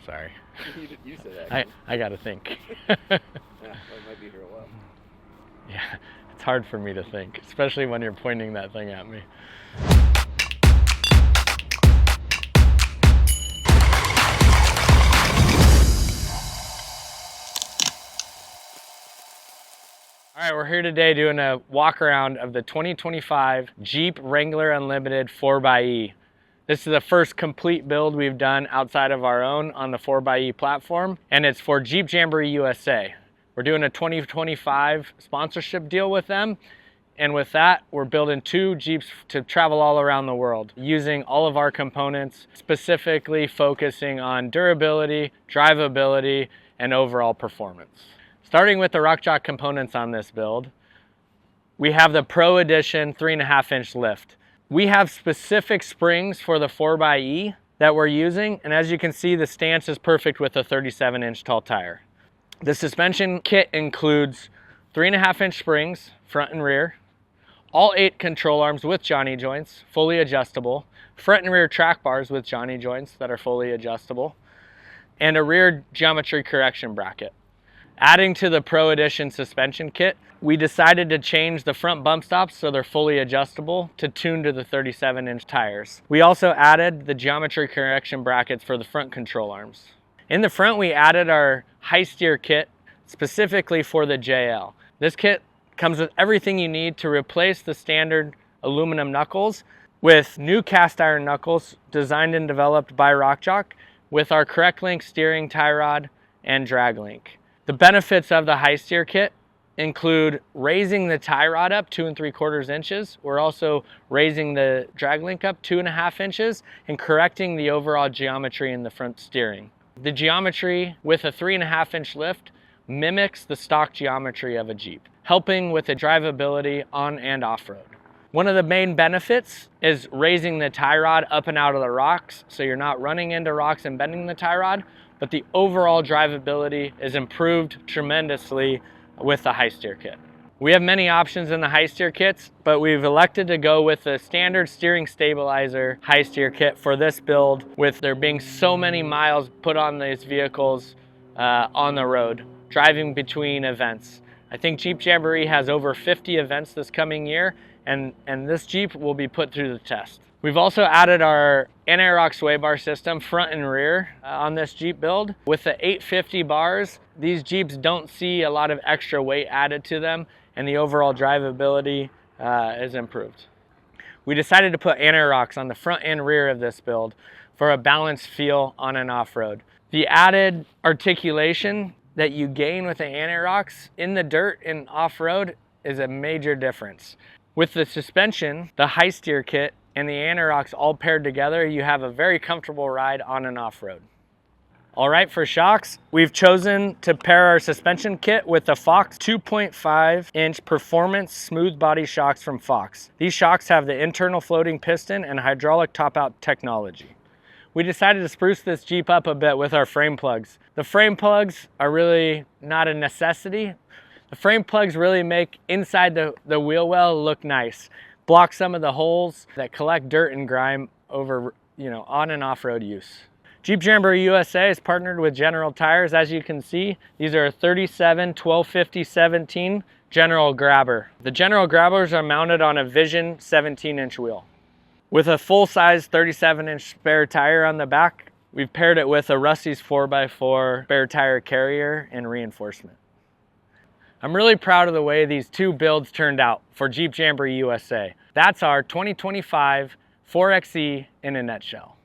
Sorry. You said that. I gotta think. Yeah, well, it might be here a while. Yeah, it's hard for me to think, especially when you're pointing that thing at me. All right, we're here today doing a walk around of the 2025 Jeep Wrangler Unlimited 4xe. This is the first complete build we've done outside of our own on the 4xe platform, and it's for Jeep Jamboree USA. We're doing a 2025 sponsorship deal with them, and with that, we're building 2 Jeeps to travel all around the world, using all of our components, specifically focusing on durability, drivability, and overall performance. Starting with the RockJock components on this build, we have the Pro Edition 3.5-inch lift. We have specific springs for the 4xe that we're using, and as you can see, the stance is perfect with a 37-inch tall tire. The suspension kit includes 3.5-inch springs, front and rear, all 8 control arms with Johnny joints, fully adjustable, front and rear track bars with Johnny joints that are fully adjustable, and a rear geometry correction bracket. Adding to the Pro Edition suspension kit, we decided to change the front bump stops so they're fully adjustable to tune to the 37-inch tires. We also added the geometry correction brackets for the front control arms. In the front, we added our high steer kit specifically for the JL. This kit comes with everything you need to replace the standard aluminum knuckles with new cast iron knuckles designed and developed by RockJock with our correct link steering tie rod and drag link. The benefits of the high steer kit include raising the tie rod up 2 3/4 inches. We're also raising the drag link up 2.5 inches and correcting the overall geometry in the front steering. The geometry with a 3.5-inch lift mimics the stock geometry of a Jeep, helping with the drivability on and off-road. One of the main benefits is raising the tie rod up and out of the rocks so you're not running into rocks and bending the tie rod, but the overall drivability is improved tremendously with the high steer kit. We have many options in the high steer kits, but we've elected to go with the standard steering stabilizer high steer kit for this build, with there being so many miles put on these vehicles on the road, driving between events. I think Jeep Jamboree has over 50 events this coming year, and this Jeep will be put through the test. We've also added our anti-rock sway bar system front and rear on this Jeep build. With the 850 bars, these Jeeps don't see a lot of extra weight added to them, and the overall drivability is improved. We decided to put anti-rocks on the front and rear of this build for a balanced feel on and off-road. The added articulation that you gain with the anti-rocks in the dirt and off-road is a major difference. With the suspension, the high steer kit, and the anti-rocks all paired together, you have a very comfortable ride on and off-road. All right, for shocks, we've chosen to pair our suspension kit with the Fox 2.5-inch performance smooth body shocks from Fox. These shocks have the internal floating piston and hydraulic top-out technology. We decided to spruce this Jeep up a bit with our frame plugs. The frame plugs are really not a necessity. The frame plugs really make inside the wheel well look nice, block some of the holes that collect dirt and grime over, on and off-road use. Jeep Jamboree USA is partnered with General Tires. As you can see, these are a 37 1250 17 General Grabber. The General Grabbers are mounted on a Vision 17-inch wheel. With a full-size 37-inch spare tire on the back, we've paired it with a Rusty's 4x4 spare tire carrier and reinforcement. I'm really proud of the way these 2 builds turned out for Jeep Jamboree USA. That's our 2025 4xe in a nutshell.